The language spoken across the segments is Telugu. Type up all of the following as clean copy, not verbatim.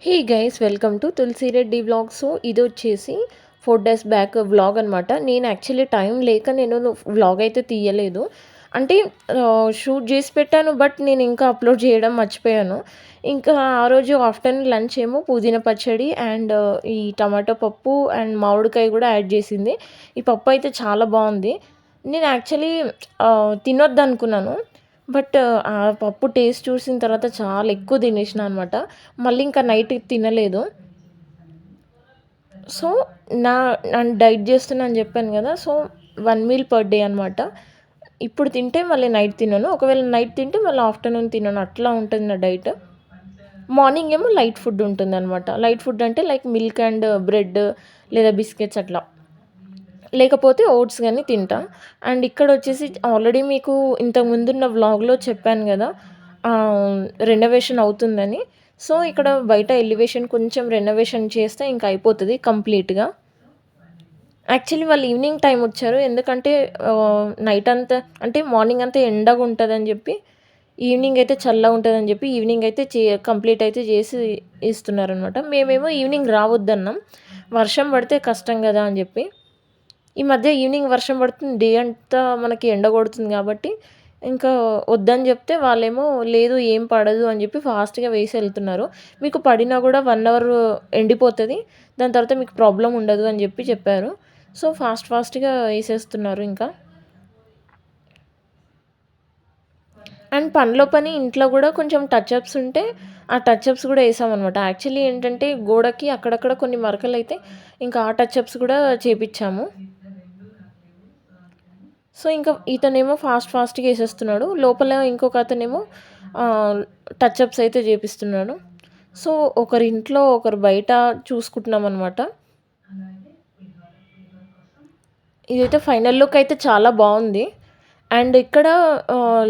Hey guys, welcome to Tulasi Reddy vlog. So ఇది వచ్చేసి 4 days బ్యాక్ వ్లాగ్ అనమాట. నేను యాక్చువల్లీ టైం లేక నేను వ్లాగ్ అయితే తీయలేదు. అంటే షూట్ చేసి పెట్టాను, బట్ నేను ఇంకా అప్లోడ్ చేయడం మర్చిపోయాను. ఇంకా ఆ రోజు ఆఫ్టర్నూన్ లంచ్ ఏమో పుదీనా పచ్చడి అండ్ ఈ టమాటో పప్పు అండ్ మామిడికాయ కూడా యాడ్ చేసింది. ఈ పప్పు అయితే చాలా బాగుంది. నేను యాక్చువల్లీ తినొద్దు అనుకున్నాను, బట్ ఆ పప్పు టేస్ట్ చూసిన తర్వాత చాలా ఎక్కువ తినేసిన అనమాట. మళ్ళీ ఇంకా నైట్ తినలేదు. సో నా నన్ను డైట్ చేస్తున్నా అని చెప్పాను కదా. సో 1 meal per day అనమాట. ఇప్పుడు తింటే మళ్ళీ నైట్ తినను, ఒకవేళ నైట్ తింటే మళ్ళీ ఆఫ్టర్నూన్ తినను, అట్లా ఉంటుంది నా డైట్. మార్నింగ్ ఏమో లైట్ ఫుడ్ ఉంటుంది అనమాట. లైట్ ఫుడ్ అంటే లైక్ మిల్క్ అండ్ బ్రెడ్ లేదా బిస్కెట్స్ అట్లా, లేకపోతే ఓట్స్ కానీ తింటా. అండ్ ఇక్కడ వచ్చేసి ఆల్రెడీ మీకు ఇంతకు ముందున్న వ్లాగ్లో చెప్పాను కదా, రెనోవేషన్ అవుతుందని. సో ఇక్కడ బయట ఎలివేషన్ కొంచెం రెనోవేషన్ చేస్తే ఇంకా అయిపోతుంది కంప్లీట్గా. యాక్చువల్లీ వాళ్ళు ఈవినింగ్ టైం వచ్చారు, ఎందుకంటే నైట్ అంతా అంటే మార్నింగ్ అంతా ఎండగా ఉంటుందని చెప్పి, ఈవినింగ్ అయితే చల్లగా ఉంటుందని చెప్పి ఈవినింగ్ అయితే కంప్లీట్ అయితే చేసి ఇస్తున్నారనమాట. మేమేమో ఈవినింగ్ రావద్దన్నాం, వర్షం పడితే కష్టం కదా అని చెప్పి. ఈ మధ్య ఈవినింగ్ వర్షం పడుతుంది, డే అంతా మనకి ఎండ కొడుతుంది కాబట్టి ఇంకా వద్దని చెప్తే వాళ్ళేమో లేదు ఏం పడదు అని చెప్పి ఫాస్ట్గా వేసి వెళ్తున్నారు. మీకు పడినా కూడా 1 hour ఎండిపోతుంది, దాని తర్వాత మీకు ప్రాబ్లం ఉండదు అని చెప్పారు. సో ఫాస్ట్గా వేసేస్తున్నారు ఇంకా. అండ్ పనిలో పని ఇంట్లో కూడా కొంచెం టచ్అప్స్ ఉంటే ఆ టచ్అప్స్ కూడా వేసామన్నమాట. యాక్చువల్లీ ఏంటంటే గోడకి అక్కడక్కడ కొన్ని మరకలు అయితే ఇంకా ఆ టచ్అప్స్ కూడా చేపించాము. సో ఇంకా ఇతనేమో ఫాస్ట్గా వేసేస్తున్నాడు, లోపల ఇంకొక అతనేమో టచ్అప్స్ అయితే చేపిస్తున్నాడు. సో ఒకరి ఇంట్లో ఒకరు బయట చూసుకుంటున్నాం అనమాట. ఇదైతే ఫైనల్ లుక్ అయితే చాలా బాగుంది. అండ్ ఇక్కడ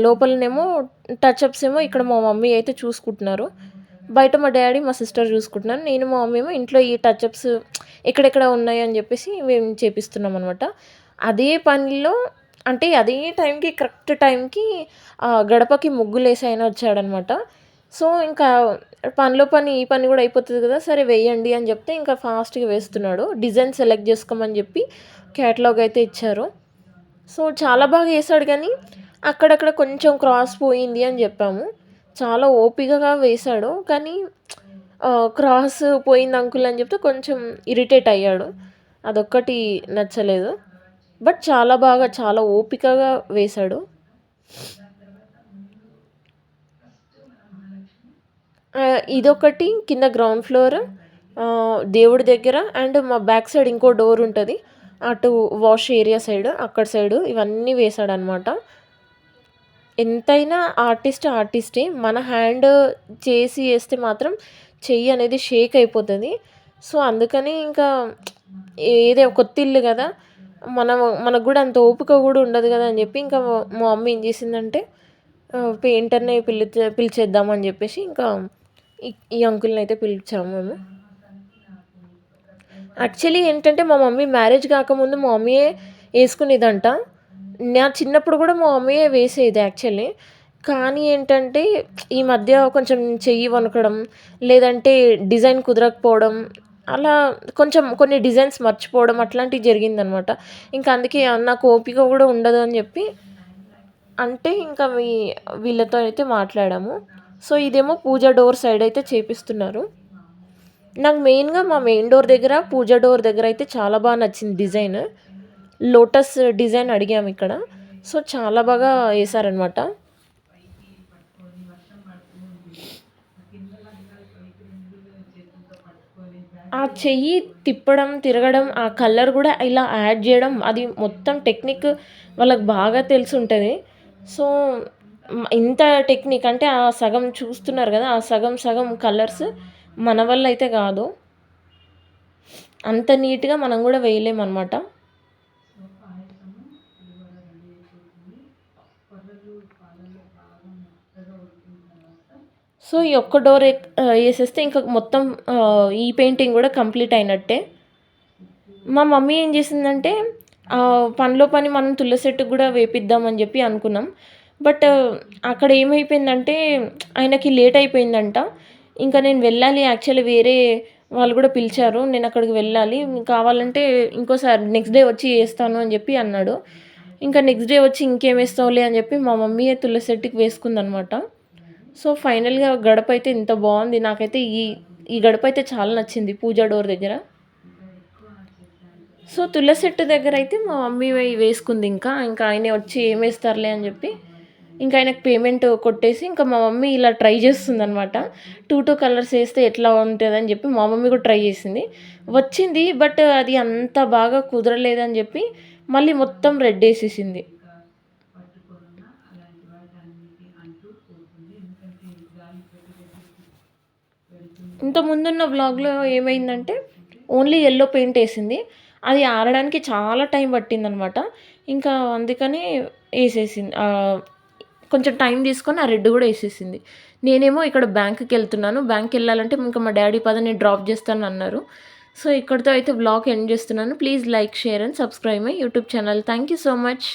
లోపలనేమో టచ్అప్స్ ఏమో ఇక్కడ మా మమ్మీ అయితే చూసుకుంటున్నారు, బయట మా డాడీ మా సిస్టర్ చూసుకుంటున్నారు. నేను మా మమ్మీ ఏమో ఇంట్లో ఈ టచ్అప్స్ ఎక్కడెక్కడ ఉన్నాయి అని చెప్పేసి మేము చేపిస్తున్నాం అనమాట. అదే పనిలో అంటే అదే టైంకి కరెక్ట్ టైంకి గడపకి ముగ్గులేసి ఆయన వచ్చాడనమాట. సో ఇంకా పనిలో పని ఈ పని కూడా అయిపోతుంది కదా, సరే వేయండి అని చెప్తే ఇంకా ఫాస్ట్గా వేస్తున్నాడు. డిజైన్ సెలెక్ట్ చేసుకోమని చెప్పి క్యాటలాగ్ అయితే ఇచ్చారు. సో చాలా బాగా వేసాడు, కానీ అక్కడక్కడ కొంచెం క్రాస్ పోయింది అని చెప్పాము. చాలా ఓపికగా వేశాడు, కానీ క్రాస్ పోయింది అంకుల్ అని చెప్తే కొంచెం ఇరిటేట్ అయ్యాడు. అదొక్కటి నచ్చలేదు, బట్ చాలా బాగా చాలా ఓపికగా వేశాడు. ఇదొకటి కింద గ్రౌండ్ ఫ్లోర్ దేవుడి దగ్గర, అండ్ మా బ్యాక్ సైడ్ ఇంకో డోర్ ఉంటుంది, అటు వాష్ ఏరియా సైడ్, అక్కడ సైడు ఇవన్నీ వేశాడనమాట. ఎంతైనా ఆర్టిస్టే, మన హ్యాండ్ చేసి వేస్తే మాత్రం చెయ్యి అనేది షేక్ అయిపోతుంది. సో అందుకని ఇంకా ఏదో కొత్త ఇల్లు కదా, మనకు కూడా అంత ఓపిక కూడా ఉండదు కదా అని చెప్పి ఇంకా మా మమ్మీ ఏం చేసిందంటే పెయింటర్ని పిలిచేద్దామని చెప్పేసి ఇంకా ఈ అంకుల్ని అయితే పిలిచాము మేము. యాక్చువల్లీ ఏంటంటే మా మమ్మీ మ్యారేజ్ కాకముందు మా మమ్మీయే వేసుకునేదంట. నా చిన్నప్పుడు కూడా మా మమ్మీయే వేసేది యాక్చువల్లీ. కానీ ఏంటంటే ఈ మధ్య కొంచెం చెయ్యి వణకడం, లేదంటే డిజైన్ కుదరకపోవడం, అలా కొంచెం కొన్ని డిజైన్స్ మర్చిపోవడం అట్లాంటివి జరిగిందనమాట. ఇంకా అందుకే నాకు ఓపిక కూడా ఉండదు అని చెప్పి అంటే ఇంకా వీళ్ళతో అయితే మాట్లాడాము. సో ఇదేమో పూజ డోర్ సైడ్ అయితే చేపిస్తున్నారు. నాకు మెయిన్గా మా మెయిన్ డోర్ దగ్గర, పూజ డోర్ దగ్గర అయితే చాలా బాగా నచ్చింది డిజైన్. లోటస్ డిజైన్ అడిగాము ఇక్కడ, సో చాలా బాగా వేశారనమాట. ఆ చెయ్యి తిప్పడం, తిరగడం, ఆ కలర్ కూడా ఇలా యాడ్ చేయడం, అది మొత్తం టెక్నిక్ వాళ్ళకి బాగా తెలిసి ఉంటుంది. సో ఇంత టెక్నిక్ అంటే ఆ సగం చూస్తున్నారు కదా, ఆ సగం సగం కలర్స్ మన వల్ల అయితే కాదు, అంత నీట్గా మనం కూడా వేయలేమన్నమాట. సో ఈ ఒక్క డోర్ వేసేస్తే ఇంకా మొత్తం ఈ పెయింటింగ్ కూడా కంప్లీట్ అయినట్టే. మా మమ్మీ ఏం చేసిందంటే పనిలో పని మనం తులసి చెట్టుకు కూడా వేపిద్దామని చెప్పి అనుకున్నాం, బట్ అక్కడ ఏమైపోయిందంటే ఆయనకి లేట్ అయిపోయిందంట. ఇంకా నేను వెళ్ళాలి యాక్చువల్లీ వేరే వాళ్ళు కూడా పిలిచారు. నేను అక్కడికి వెళ్ళాలి. కావాలంటే ఇంకోసారి నెక్స్ట్ డే వచ్చి ఏస్తాను అని చెప్పి అన్నాడు. ఇంకా నెక్స్ట్ డే వచ్చి ఇంకేమేస్తావులే అని చెప్పి మా మమ్మీయే తులసి చెట్టుకి వేసుకుందనమాట. సో, ఫైనల్‌గా గడపైతే ఇంత బావుంది. నాకైతే ఈ ఈ గడపైతే చాలా నచ్చింది పూజా డోర్ దగ్గర. సో, తులసి చెట్టు దగ్గరైతే మా మమ్మీ వేసుకుంది ఇంకా. ఇంకా ఆయనే వచ్చి ఏమేస్తారులే అని జెప్పి, ఇంకా ఆయనకు పేమెంట్ కొట్టేసి, ఇంకా మా మమ్మీ ఇలా ట్రై చేస్తుందనమాట. 2 కలర్స్ ఏస్తే ఎట్లా ఉంటదని జెప్పి మా మమ్మీ కూడా ట్రై చేసింది. వచ్చింది. బట్ అది అంత బాగా కుదరలేదని జెప్పి, మళ్ళీ మొత్తం రెడ్ ఏసేసింది. ఇంత ముందున్న వ్లాగ్‌లో ఏమైందంటే, ఓన్లీ యెల్లో పెయింటేసింది. అది ఆరడానికి చాలా టైం పట్టిందనమాట. ఇంకా అందుకని ఏసేసింది. కొంచెం టైం తీసుకొని ఆ రెడ్ గూడా ఏసేసింది. నేనేమో ఇక్కడ బ్యాంక్‌కెళ్తున్నాను. బ్యాంక్‌కెళ్ళాలంటే ఇంక మా డ్యాడీ పద నేను డ్రాప్ జేస్తానన్నారు. సో, ఇక్కడితో అయితే వ్లాగ్ ఎండ్ జేస్తున్నాను. Please like, share and subscribe my YouTube channel. Thank you so much.